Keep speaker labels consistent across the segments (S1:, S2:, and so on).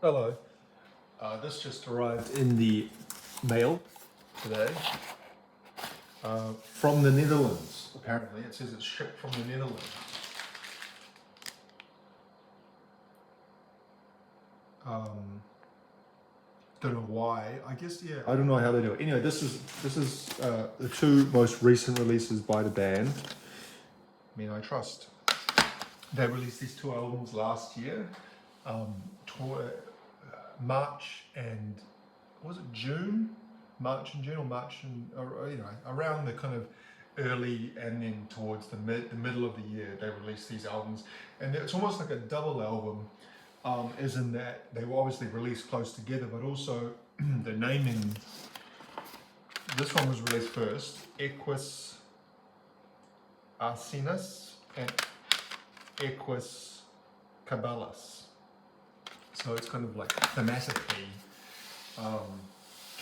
S1: Hello. This just arrived in the mail today from the Netherlands. Apparently, it says it's shipped from the Netherlands. Don't know why. I guess I don't know how they do it. Anyway, this is the two most recent releases by the band. Men I Trust. They released these two albums last year, March and was it June? March and June, or March and around the kind of early and then towards the middle of the year they released these albums, and it's almost like a double album, as in that they were obviously released close together, but also the naming. This one was released first, Equus, Asinus, and Equus, Caballus. So it's kind of like thematically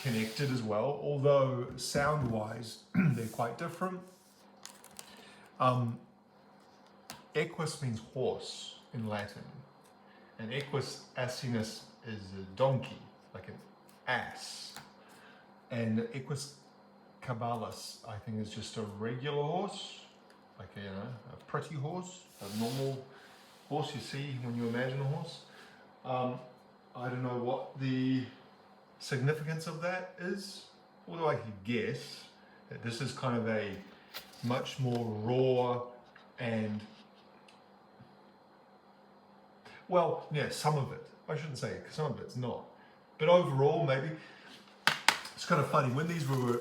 S1: connected as well, although sound-wise they're quite different. Equus means horse in Latin, and Equus Asinus is a donkey, like an ass, and Equus Caballus I think is just a regular horse, like a pretty horse, a normal horse you see when you imagine a horse. I don't know what the significance of that is, although I could guess that this is kind of a much more raw and, well, yeah, some of it. I shouldn't say some of it's not, but overall maybe. It's kind of funny when these were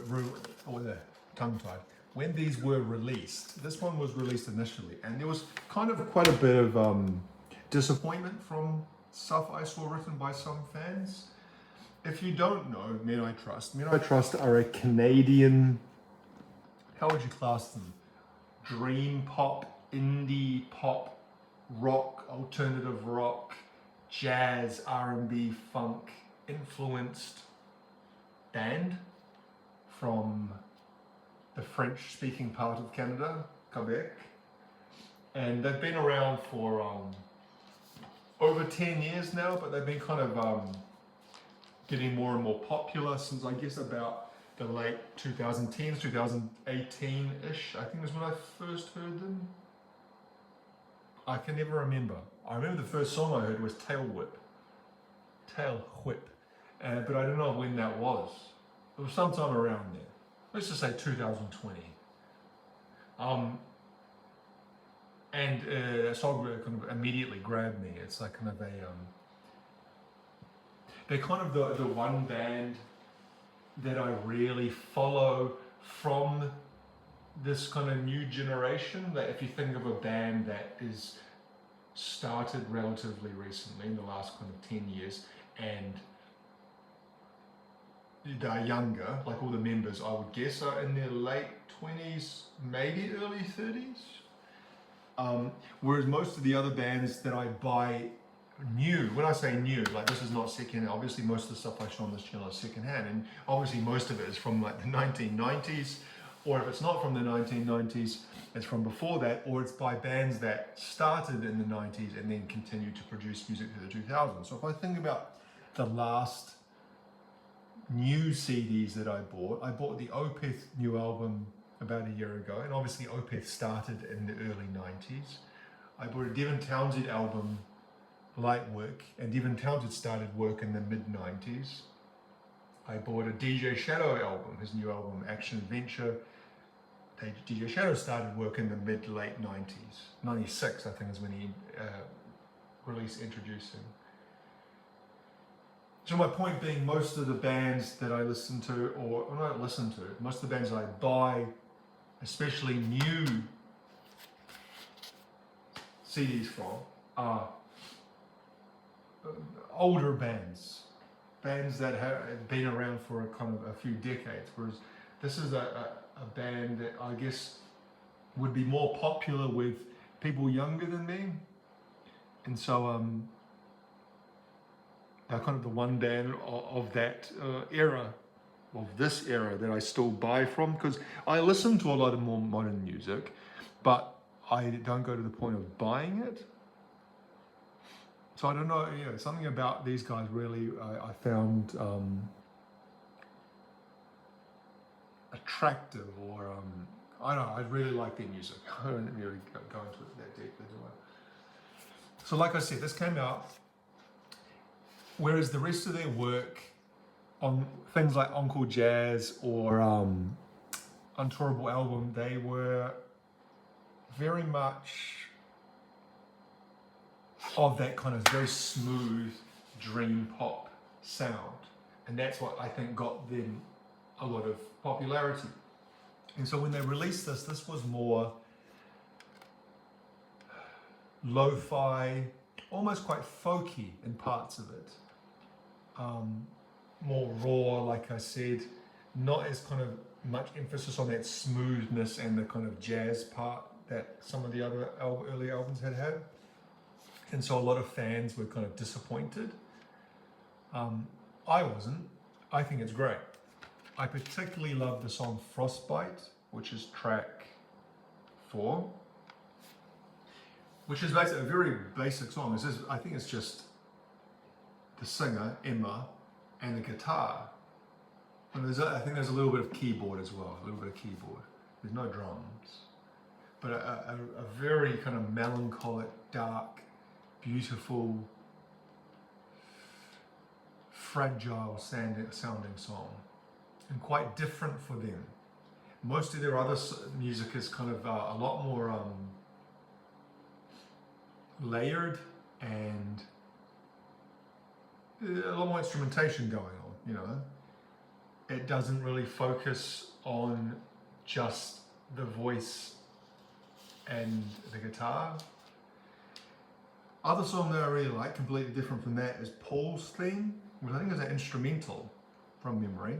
S1: tongue-tied. When these were released, this one was released initially, and there was kind of quite a bit of disappointment from stuff I saw written by some fans. If you don't know Men I Trust are a Canadian, how would you class them? Dream pop, indie pop, rock, alternative rock, jazz, R&B, funk influenced band from the French-speaking part of Canada, Quebec. And they've been around for over 10 years now, but they've been kind of getting more and more popular since I guess about the late 2010s, 2018-ish. I think was when I first heard them. I can never remember. I remember the first song I heard was Tail Whip, but I don't know when that was. It was sometime around there. Let's just say 2020. And that song kind of immediately grabbed me. It's like kind of a they're kind of the one band that I really follow from this kind of new generation. That if you think of a band that is started relatively recently in the last kind of 10 years and they're younger, like all the members I would guess are in their late 20s, maybe early 30s. Whereas most of the other bands that I buy new, when I say new, like this is not second, obviously most of the stuff I show on this channel is secondhand, and obviously most of it is from like the 1990s, or if it's not from the 1990s, it's from before that, or it's by bands that started in the 90s and then continued to produce music through the 2000s. So if I think about the last new CDs that I bought the Opeth new album about a year ago, and obviously Opeth started in the early 90s. I bought a Devin Townsend album, Light Work, and Devin Townsend started work in the mid-90s. I bought a DJ Shadow album, his new album, Action Adventure. DJ Shadow started work in the mid-late 90s. 96, I think, is when he released Introducing. So my point being, most of the bands that I listen to, or not listen to, most of the bands that I buy, especially new CDs from, are older bands that have been around for a kind of a few decades, whereas this is a band that I guess would be more popular with people younger than me, and so they're kind of the one band of that era, of this era, that I still buy from, because I listen to a lot of more modern music, but I don't go to the point of buying it. So I don't know, something about these guys really I found attractive, or I don't know, I really like their music. I don't really go into it that deeply, do I? So like I said, this came out, whereas the rest of their work on things like Uncle Jazz or Untourable album, they were very much of that kind of very smooth dream pop sound, and that's what I think got them a lot of popularity. And so when they released this was more lo-fi, almost quite folky in parts of it, more raw, like I said, not as kind of much emphasis on that smoothness and the kind of jazz part that some of the other early albums had. And so a lot of fans were kind of disappointed. I wasn't. I think it's great. I particularly love the song Frostbite, which is track 4, which is basically a very basic song. I think it's just the singer, Emma, and the guitar. And I think there's a little bit of keyboard as well, a little bit of keyboard. There's no drums. But a very kind of melancholic, dark, beautiful, fragile sounding song, and quite different for them. Most of their other music is kind of a lot more layered and a lot more instrumentation going on, It doesn't really focus on just the voice and the guitar. Other song that I really like, completely different from that, is Paul's Theme, which I think is an instrumental from memory.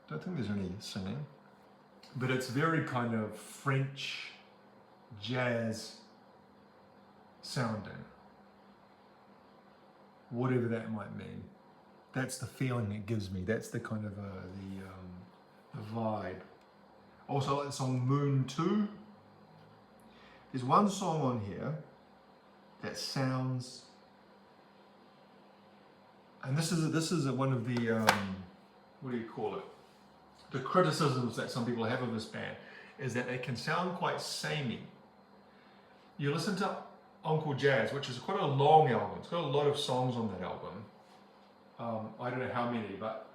S1: Don't think there's any singing. But it's very kind of French jazz sounding. Whatever that might mean. That's the feeling it gives me. That's the kind of the vibe. Also, I like the song Moon 2. There's one song on here that sounds, and this is one of the what do you call it? The criticisms that some people have of this band is that they can sound quite samey. You listen to Uncle Jazz, which is quite a long album. It's got a lot of songs on that album. I don't know how many, but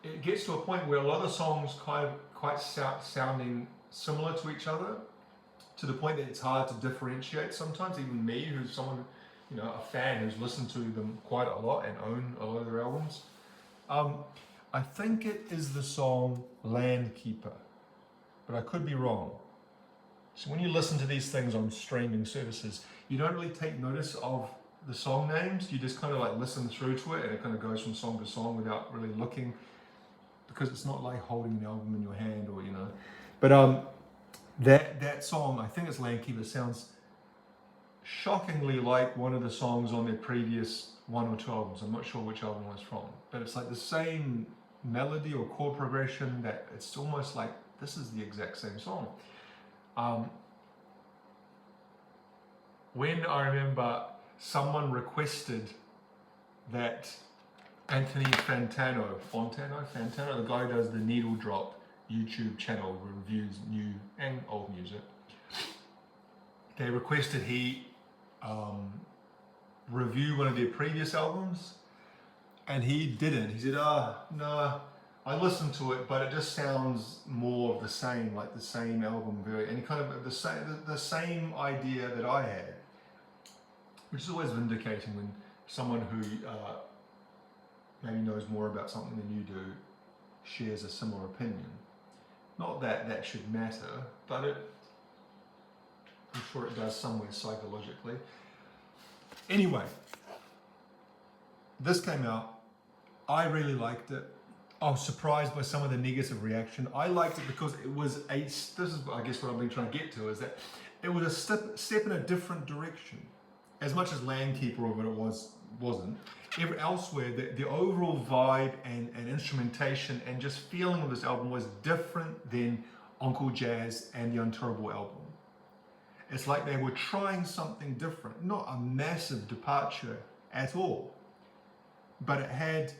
S1: it gets to a point where a lot of songs quite sounding similar to each other, to the point that it's hard to differentiate sometimes. Even me, who's someone, a fan who's listened to them quite a lot and own a lot of their albums. I think it is the song Landkeeper, but I could be wrong. So when you listen to these things on streaming services, you don't really take notice of the song names. You just kind of like listen through to it, and it kind of goes from song to song without really looking, because it's not like holding an album in your hand, or But that song, I think it's Landkeeper, sounds shockingly like one of the songs on their previous 1 or 2 albums. I'm not sure which album it was from, but it's like the same melody or chord progression, that it's almost like this is the exact same song. When I remember someone requested that Anthony Fantano, the guy who does the Needle Drop YouTube channel, reviews new and old music, they requested he review one of their previous albums, and he didn't. He said, no, I listened to it, but it just sounds more of the same, like the same album, and kind of the same idea that I had, which is always vindicating when someone who maybe knows more about something than you do shares a similar opinion. Not that that should matter, but I'm sure it does somewhere psychologically. Anyway, this came out. I really liked it. I was surprised by some of the negative reaction. I liked it because it was this is I guess what I've been trying to get to, is that it was a step in a different direction. As much as Landkeeper of it wasn't. Elsewhere, the overall vibe and instrumentation and just feeling of this album was different than Uncle Jazz and the Untourable album. It's like they were trying something different, not a massive departure at all, but it had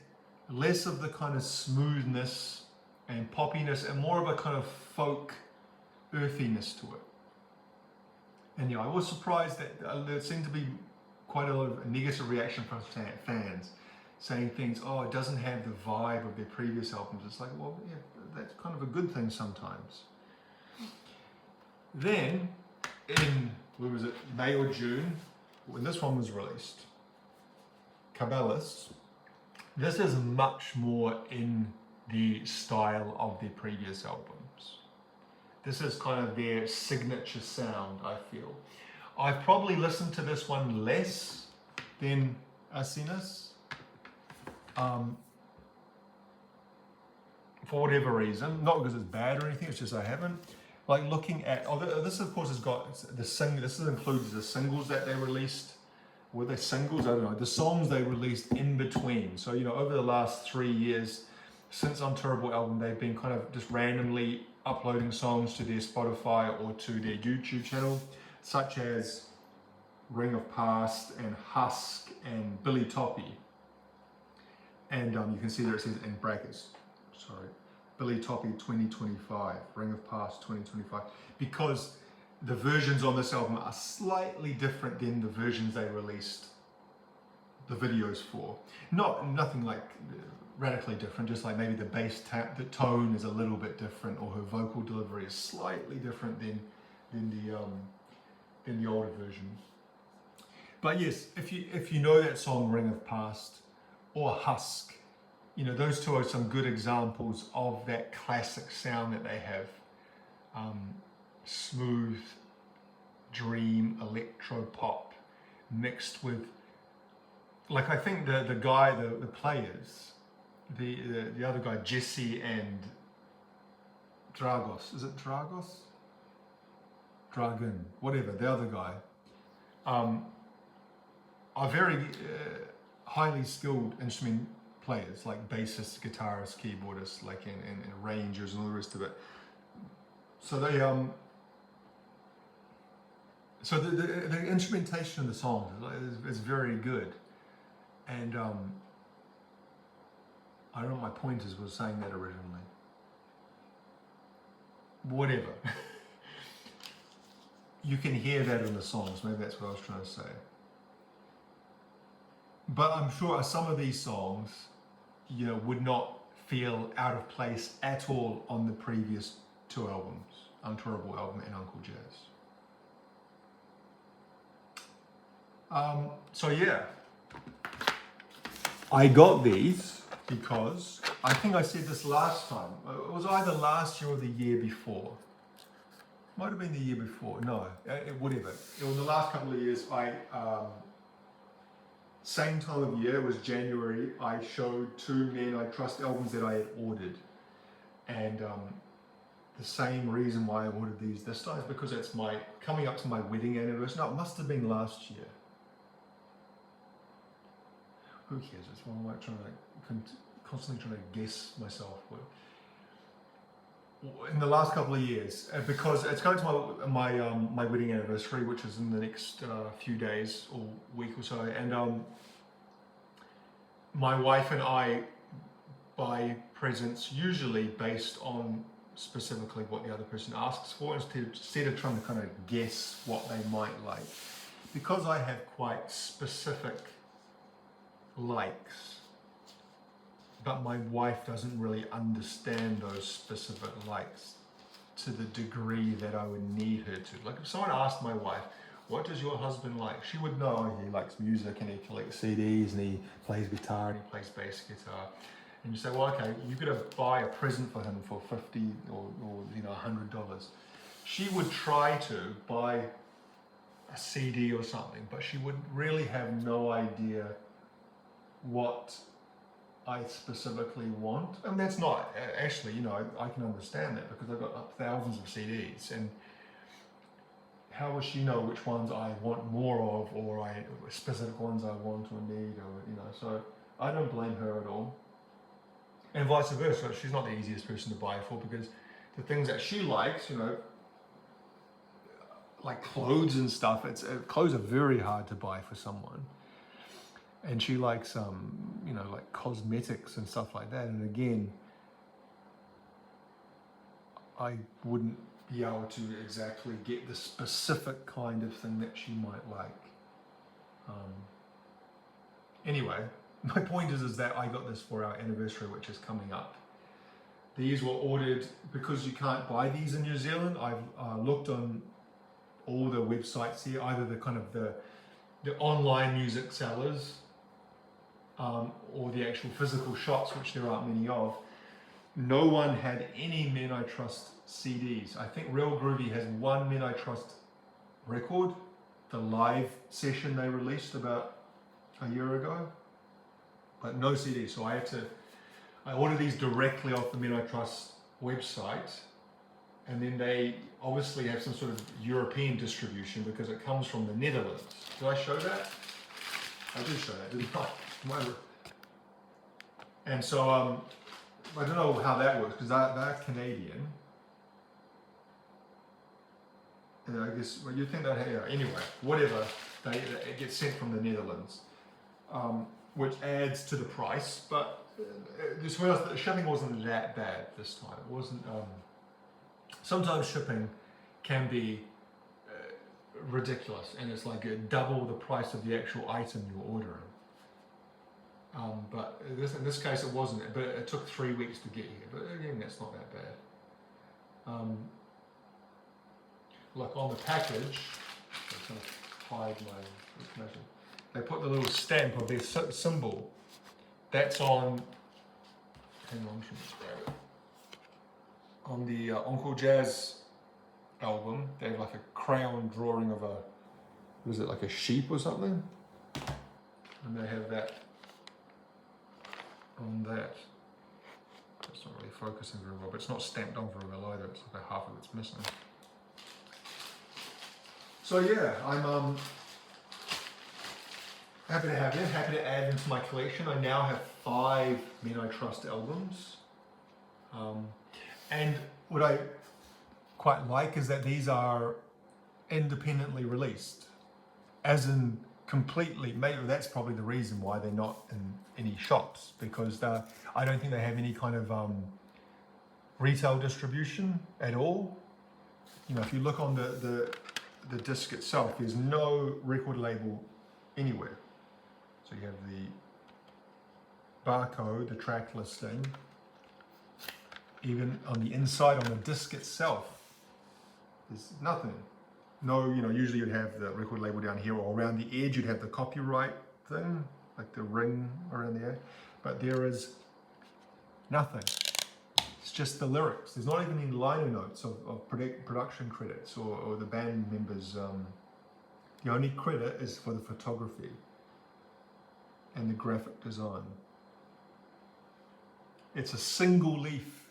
S1: less of the kind of smoothness and poppiness and more of a kind of folk earthiness to it. And yeah, I was surprised that there seemed to be quite a lot of negative reaction from fans saying things, oh, it doesn't have the vibe of their previous albums. It's like, well, yeah, that's kind of a good thing sometimes. Then, in, where was it, May or June, when this one was released, Caballus, this is much more in the style of their previous albums. This is kind of their signature sound, I feel. I've probably listened to this one less than Asinus. For whatever reason, not because it's bad or anything, it's just I haven't. Like looking at, this of course has got this includes the singles that they released. Were they singles? I don't know. The songs they released in between. So, you know, over the last 3 years, since Untourable album, they've been kind of just randomly uploading songs to their Spotify or to their YouTube channel, such as Ring of Past and Husk and Billy Toppy. And you can see there it says in brackets, sorry, Billy Toppy 2025, Ring of Past 2025, because the versions on this album are slightly different than the versions they released the videos for. Nothing like radically different, just like maybe the bass the tone is a little bit different, or her vocal delivery is slightly different than the older version. But yes, if you know that song Ring of Past or Husk, you know, those two are some good examples of that classic sound that they have. Smooth, dream, electro pop mixed with, like, I think the players, the other guy, Jesse and Dragos, is it Dragos? Dragon, whatever, the other guy, are very highly skilled instrument players, like bassists, guitarists, keyboardists, like and arrangers and all the rest of it. So they so the instrumentation of the songs is very good, and I don't know what my point was saying that originally. Whatever. You can hear that in the songs, maybe that's what I was trying to say. But I'm sure some of these songs, you know, would not feel out of place at all on the previous two albums, Untourable album and Uncle Jazz. So yeah, I got these because I think I said this last time. It was either last year or the year before. Might have been the year before. No, whatever. It was the last couple of years. Same time of year, it was January, I showed 2 Men I Trust albums that I had ordered. And the same reason why I ordered these this time is because it's coming up to my wedding anniversary. No, it must have been last year. Who cares? It's one I'm like constantly trying to guess myself with. In the last couple of years, because it's going to my wedding anniversary, which is in the next few days or week or so, and my wife and I buy presents usually based on specifically what the other person asks for, instead of trying to kind of guess what they might like. Because I have quite specific likes, but my wife doesn't really understand those specific likes to the degree that I would need her to. Like if someone asked my wife, what does your husband like? She would know he likes music and he collects CDs and he plays guitar and he plays bass guitar. And you say, well, okay, you could buy a present for him for $50 or $100. She would try to buy a CD or something, but she would really have no idea what I specifically want. And that's not, actually, I can understand that because I've got thousands of CDs, and how will she know which ones I want more of, or specific ones I want or need, or, so I don't blame her at all. And vice versa, she's not the easiest person to buy for, because the things that she likes, like clothes and stuff. Clothes are very hard to buy for someone. And she likes, you know, like cosmetics and stuff like that. And again, I wouldn't be able to exactly get the specific kind of thing that she might like. Anyway, my point is that I got this for our anniversary, which is coming up. These were ordered because you can't buy these in New Zealand. I've looked on all the websites here, either the kind of the online music sellers or the actual physical shops, which there aren't many of. No one had any Men I Trust CDs. I think Real Groovy has one Men I Trust record, the live session they released about a year ago, but no CDs. So I ordered these directly off the Men I Trust website, and then they obviously have some sort of European distribution because it comes from the Netherlands. Did I show that? I did show that, didn't I? And so I don't know how that works because they're Canadian. And I guess, well, you'd think that, anyway, whatever, it gets sent from the Netherlands, which adds to the price, but the shipping wasn't that bad this time. It wasn't, sometimes shipping can be ridiculous, and it's like double the price of the actual item you're ordering. But in this case it wasn't, but it took 3 weeks to get here, but again, that's not that bad. Look, on the package, I'm going to hide my information, they put the little stamp of their symbol. That's on, hang on, let me just grab it. On the Uncle Jazz album, they have like a crayon drawing of a, was it like a sheep or something? And they have that on that. It's not really focusing very well, but it's not stamped on very well either. It's like half of it's missing. So yeah, I'm happy to have them, happy to add them to my collection. I now have 5 Men I Trust albums. And what I quite like is that these are independently released, as in completely, maybe that's probably the reason why they're not in any shops, because I don't think they have any kind of retail distribution at all. You know, if you look on the disc itself, there's no record label anywhere. So you have the barcode, the track listing. Even on the inside, on the disc itself, there's nothing. No, you know, usually you'd have the record label down here, or around the edge you'd have the copyright thing, like the ring around the edge. But there is nothing. It's just the lyrics. There's not even any liner notes of production credits or the band members. The only credit is for the photography and the graphic design. It's a single leaf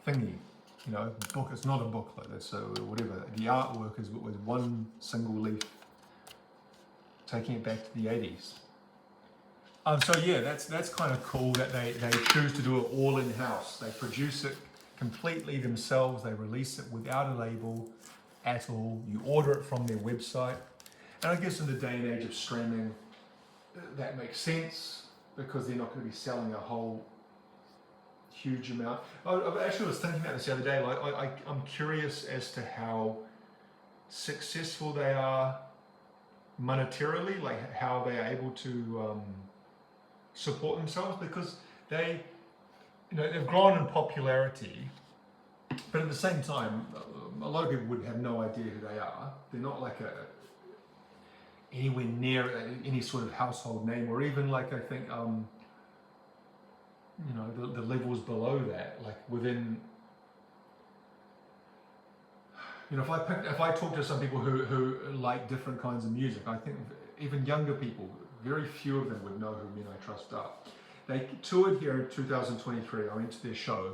S1: thingy, you know, book. It's not a booklet, so whatever. The artwork is with one single leaf, taking it back to the 80s. So yeah, that's kind of cool that they choose to do it all in-house. They produce it completely themselves. They release it without a label at all. You order it from their website. And I guess in the day and age of streaming, that makes sense, because they're not going to be selling a whole huge amount. I actually was thinking about this the other day. Like, I'm curious as to how successful they are monetarily, like how they are able to support themselves, because they, you know, they've grown in popularity, but at the same time, a lot of people would have no idea who they are. They're not like anywhere near any sort of household name, or even like, I think, you know, the levels below that, like within, you know, if I talk to some people who like different kinds of music, I think even younger people, very few of them would know who Men I Trust are. They toured here in 2023. I went to their show,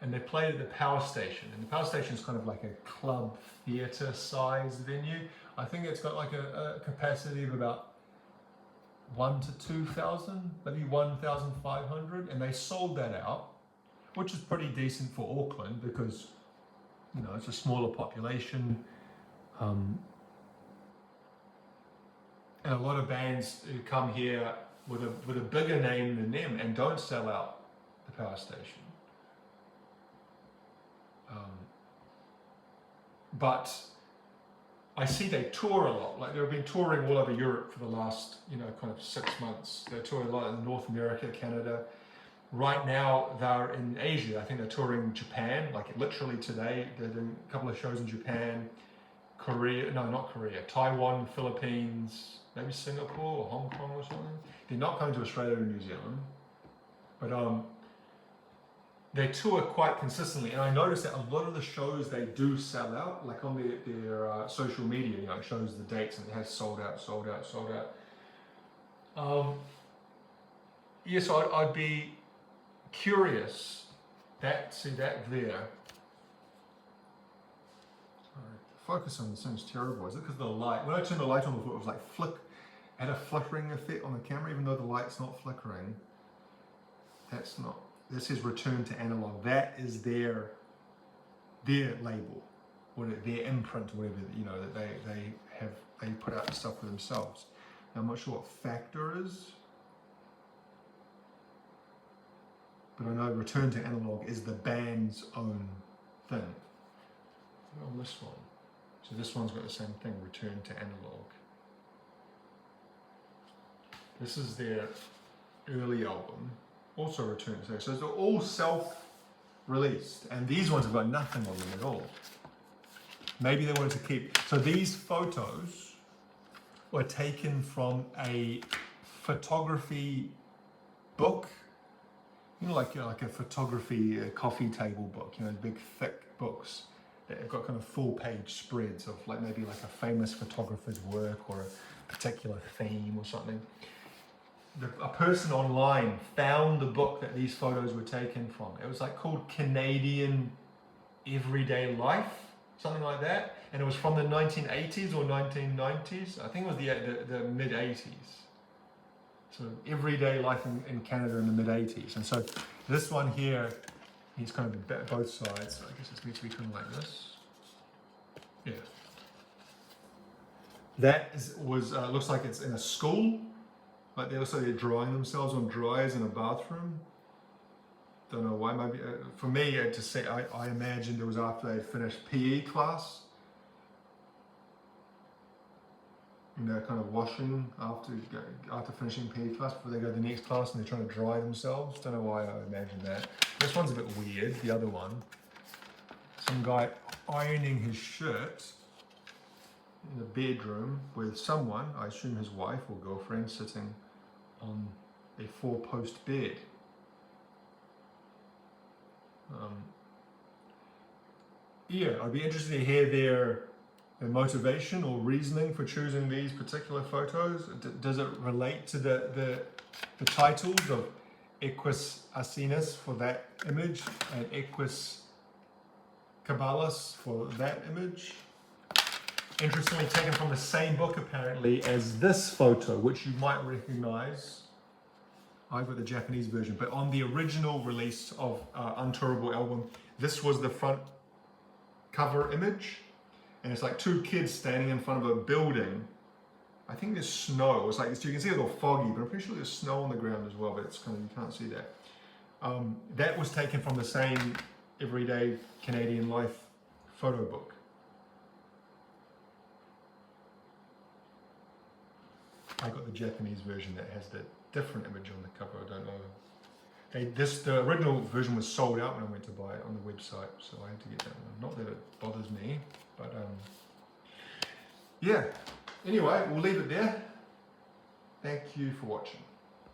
S1: and they played at the Power Station. And the Power Station is kind of like a club theatre sized venue. I think it's got like a capacity of about 1,000 to 2,000, maybe 1,500, and they sold that out, which is pretty decent for Auckland, because you know, it's a smaller population. And a lot of bands who come here with a bigger name than them and don't sell out the power station. But I see they tour a lot. Like they've been touring all over Europe for the last, you know, kind of 6 months. They're touring a lot in North America, Canada. Right now they're in Asia. I think they're touring Japan. Like literally today, they're doing a couple of shows in Japan, Korea. No, not Korea. Taiwan, Philippines, maybe Singapore or Hong Kong or something. They're not coming to Australia or New Zealand, but they tour quite consistently, and I noticed that a lot of the shows they do sell out, like on their social media, you know, it shows the dates and it has sold out, sold out, sold out. Yeah, so I'd be curious. See that there. Focus on this thing's terrible. Is it because of the light? When I turned the light on before, it was like had a flickering effect on the camera, even though the light's not flickering. That's not. This is return to analog. That is their label, or their imprint, whatever, you know, that they put out stuff for themselves. Now, I'm not sure what Factor is, but I know return to analog is the band's own thing. On this one, so this one's got the same thing, return to analog. This is their early album. Also returned, so they're all self-released, and these ones have got nothing on them at all. Maybe they wanted to keep. So these photos were taken from a photography book, you know, like a photography coffee table book, you know, big thick books that have got kind of full-page spreads of like maybe like a famous photographer's work or a particular theme or something. A person online found the book that these photos were taken from. It was like called Canadian Everyday Life, something like that. And it was from the 1980s or 1990s. I think it was the mid-80s. So Everyday Life in Canada in the mid-80s. And so this one here, he's kind of both sides. So I guess it's meant to be kind of like this. Yeah. That looks like it's in a school. Like they're drying themselves on dryers in a bathroom. Don't know why. Maybe for me to say, I imagined it was after they finished PE class. And they're kind of washing after finishing PE class before they go to the next class, and they're trying to dry themselves. Don't know why I imagined that. This one's a bit weird. The other one, some guy ironing his shirt in the bedroom with someone, I assume his wife or girlfriend, sitting on a 4-post bed. Yeah, I'd be interested to hear their motivation or reasoning for choosing these particular photos. Does it relate to the titles of Equus Asinus for that image and Equus Caballus for that image? Interestingly taken from the same book apparently as this photo, which you might recognize. I've got the Japanese version, but on the original release of Untourable album, this was the front cover image, and it's like two kids standing in front of a building. I think there's snow. It's like, you can see it's all foggy, but I'm pretty sure there's snow on the ground as well, but it's kind of, you can't see that. That was taken from the same Everyday Canadian Life photo book. I got the Japanese version that has the different image on the cover. I don't know. The original version was sold out when I went to buy it on the website, so I had to get that one. Not that it bothers me, but yeah. Anyway, we'll leave it there. Thank you for watching.